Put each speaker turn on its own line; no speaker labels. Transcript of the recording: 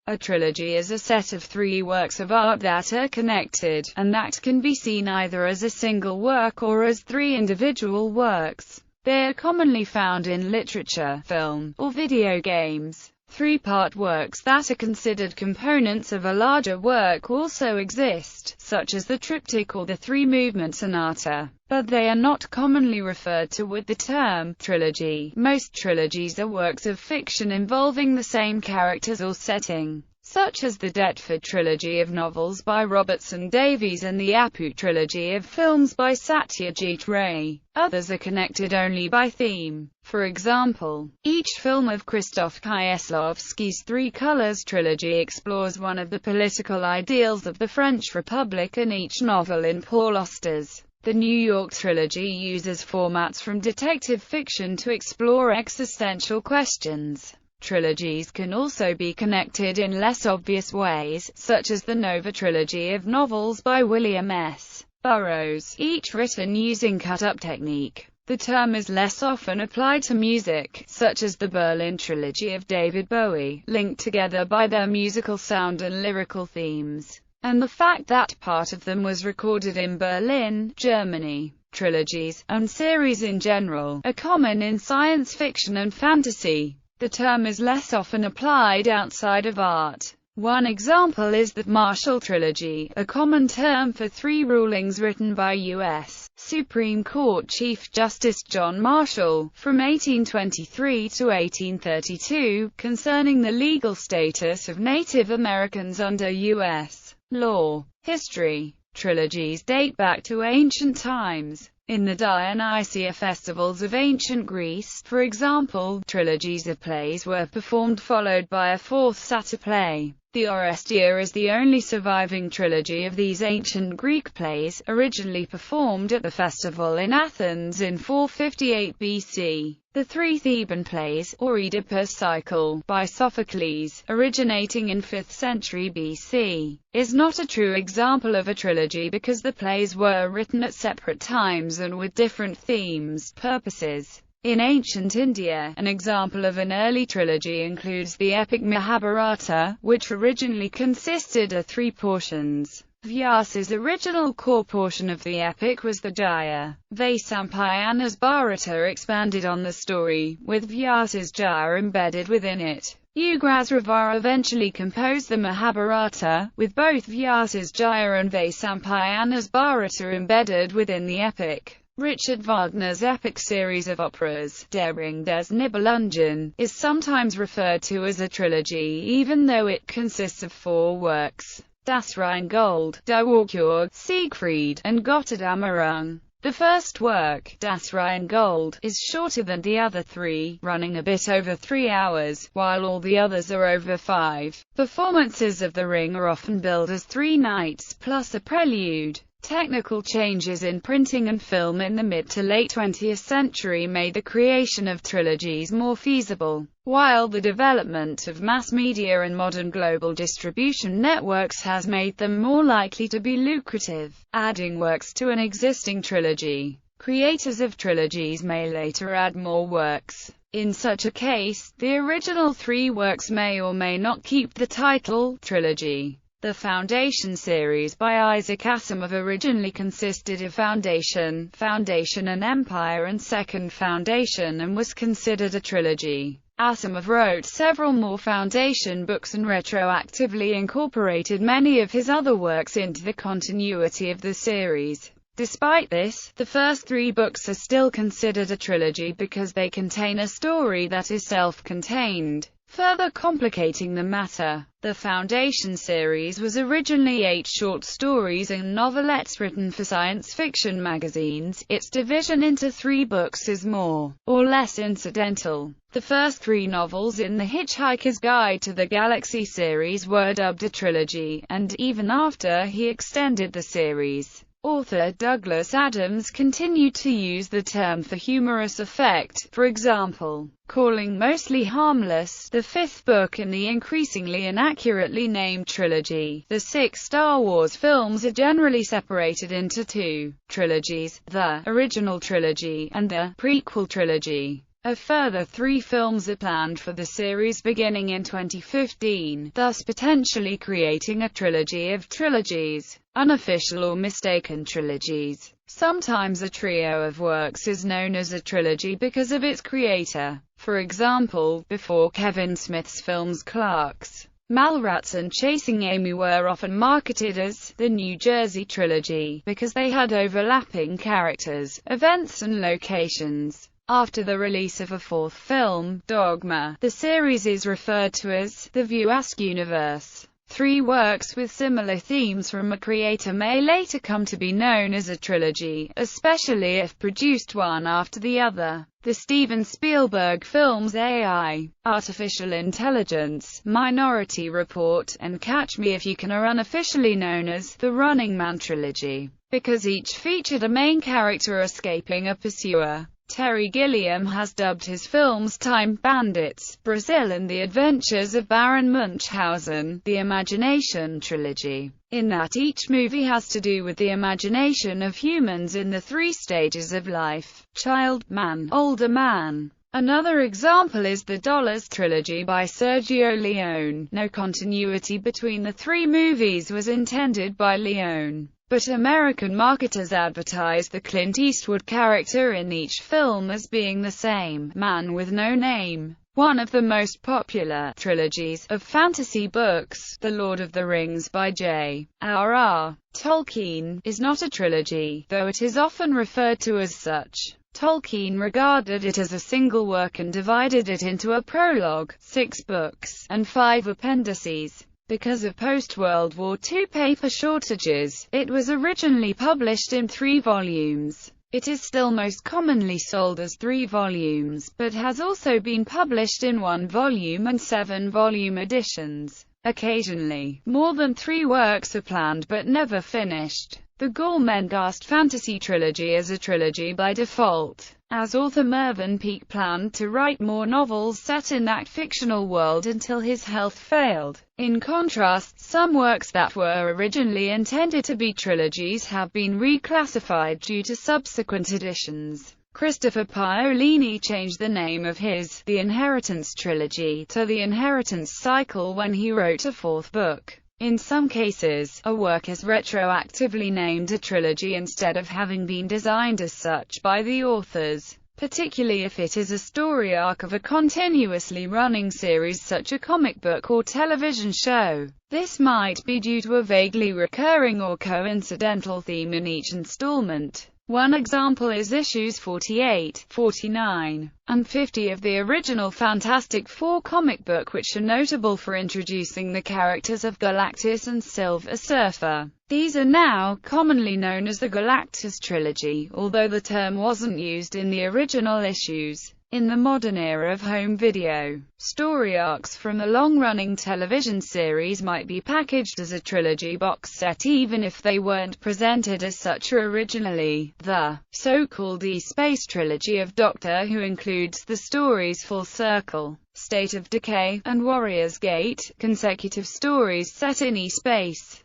A trilogy is a set of three works of art that are connected, and that can be seen either as a single work or as three individual works. They are commonly found in literature, film, or video games. Three-part works that are considered components of a larger work also exist, such as the triptych or the three-movement sonata, but they are not commonly referred to with the term trilogy. Most trilogies are works of fiction involving the same characters or setting, such as the Deptford trilogy of novels by Robertson Davies and the Apu trilogy of films by Satyajit Ray. Others are connected only by theme. For example, each film of Krzysztof Kieslowski's Three Colors trilogy explores one of the political ideals of the French Republic, and each novel in Paul Auster's The New York trilogy uses formats from detective fiction to explore existential questions. Trilogies can also be connected in less obvious ways, such as the Nova trilogy of novels by William S. Burroughs, each written using cut-up technique. The term is less often applied to music, such as the Berlin trilogy of David Bowie, linked together by their musical sound and lyrical themes, and the fact that part of them was recorded in Berlin, Germany. Trilogies, and series in general, are common in science fiction and fantasy. The term is less often applied outside of art. One example is the Marshall Trilogy, a common term for three rulings written by U.S. Supreme Court Chief Justice John Marshall, from 1823 to 1832, concerning the legal status of Native Americans under U.S. law. History. Trilogies date back to ancient times. In the Dionysia festivals of ancient Greece, for example, trilogies of plays were performed followed by a fourth satyr play. The Oresteia is the only surviving trilogy of these ancient Greek plays, originally performed at the festival in Athens in 458 BC. The three Theban plays, or Oedipus cycle, by Sophocles, originating in 5th century BC, is not a true example of a trilogy because the plays were written at separate times and with different themes, purposes. In ancient India, an example of an early trilogy includes the epic Mahabharata, which originally consisted of three portions. Vyasa's original core portion of the epic was the Jaya. Vaisampayana's Bharata expanded on the story, with Vyasa's Jaya embedded within it. Ugrasrava eventually composed the Mahabharata, with both Vyasa's Jaya and Vaisampayana's Bharata embedded within the epic. Richard Wagner's epic series of operas, Der Ring des Nibelungen, is sometimes referred to as a trilogy even though it consists of four works: Das Rheingold, Der Walküre, Siegfried, and Götterdämmerung. The first work, Das Rheingold, is shorter than the other three, running a bit over 3 hours, while all the others are over 5. Performances of The Ring are often billed as 3 nights, plus a prelude. Technical changes in printing and film in the mid to late 20th century made the creation of trilogies more feasible, while the development of mass media and modern global distribution networks has made them more likely to be lucrative. Adding works to an existing trilogy. Creators of trilogies may later add more works. In such a case, the original 3 works may or may not keep the title trilogy. The Foundation series by Isaac Asimov originally consisted of Foundation, Foundation and Empire and Second Foundation, and was considered a trilogy. Asimov wrote several more Foundation books and retroactively incorporated many of his other works into the continuity of the series. Despite this, the first 3 books are still considered a trilogy because they contain a story that is self-contained, further complicating the matter. The Foundation series was originally 8 short stories and novelettes written for science fiction magazines. Its division into 3 books is more or less incidental. The first 3 novels in the Hitchhiker's Guide to the Galaxy series were dubbed a trilogy, and even after he extended the series, author Douglas Adams continued to use the term for humorous effect, for example, calling Mostly Harmless the 5th book in the increasingly inaccurately named trilogy. The 6 Star Wars films are generally separated into 2 trilogies, the original trilogy and the prequel trilogy. A further 3 films are planned for the series beginning in 2015, thus potentially creating a trilogy of trilogies, unofficial or mistaken trilogies. Sometimes a trio of works is known as a trilogy because of its creator. For example, before Kevin Smith's films Clerks, Mallrats and Chasing Amy were often marketed as the New Jersey Trilogy, because they had overlapping characters, events and locations. After the release of a 4th film, Dogma, the series is referred to as the View-esque universe. 3 works with similar themes from a creator may later come to be known as a trilogy, especially if produced one after the other. The Steven Spielberg films AI, Artificial Intelligence, Minority Report, and Catch Me If You Can are unofficially known as the Running Man trilogy, because each featured a main character escaping a pursuer. Terry Gilliam has dubbed his films Time Bandits, Brazil and The Adventures of Baron Munchausen, the Imagination Trilogy, in that each movie has to do with the imagination of humans in the 3 stages of life: child, man, older man. Another example is the Dollars trilogy by Sergio Leone. No continuity between the 3 movies was intended by Leone, but American marketers advertised the Clint Eastwood character in each film as being the same man with no name. One of the most popular trilogies of fantasy books, The Lord of the Rings by J.R.R. Tolkien, is not a trilogy, though it is often referred to as such. Tolkien regarded it as a single work and divided it into a prologue, 6 books, and 5 appendices. Because of post-World War II paper shortages, it was originally published in 3 volumes. It is still most commonly sold as 3 volumes, but has also been published in 1 volume and 7-volume editions. Occasionally, more than 3 works are planned but never finished. The Gormenghast Fantasy Trilogy is a trilogy by default, as author Mervyn Peake planned to write more novels set in that fictional world until his health failed. In contrast, some works that were originally intended to be trilogies have been reclassified due to subsequent editions. Christopher Paolini changed the name of his The Inheritance trilogy to The Inheritance Cycle when he wrote a 4th book. In some cases, a work is retroactively named a trilogy instead of having been designed as such by the authors, particularly if it is a story arc of a continuously running series such as a comic book or television show. This might be due to a vaguely recurring or coincidental theme in each installment. One example is issues 48, 49, and 50 of the original Fantastic Four comic book, which are notable for introducing the characters of Galactus and Silver Surfer. These are now commonly known as the Galactus Trilogy, although the term wasn't used in the original issues. In the modern era of home video, story arcs from a long-running television series might be packaged as a trilogy box set even if they weren't presented as such originally. The so-called E-Space Trilogy of Doctor Who includes the stories Full Circle, State of Decay, and Warrior's Gate, consecutive stories set in E-Space.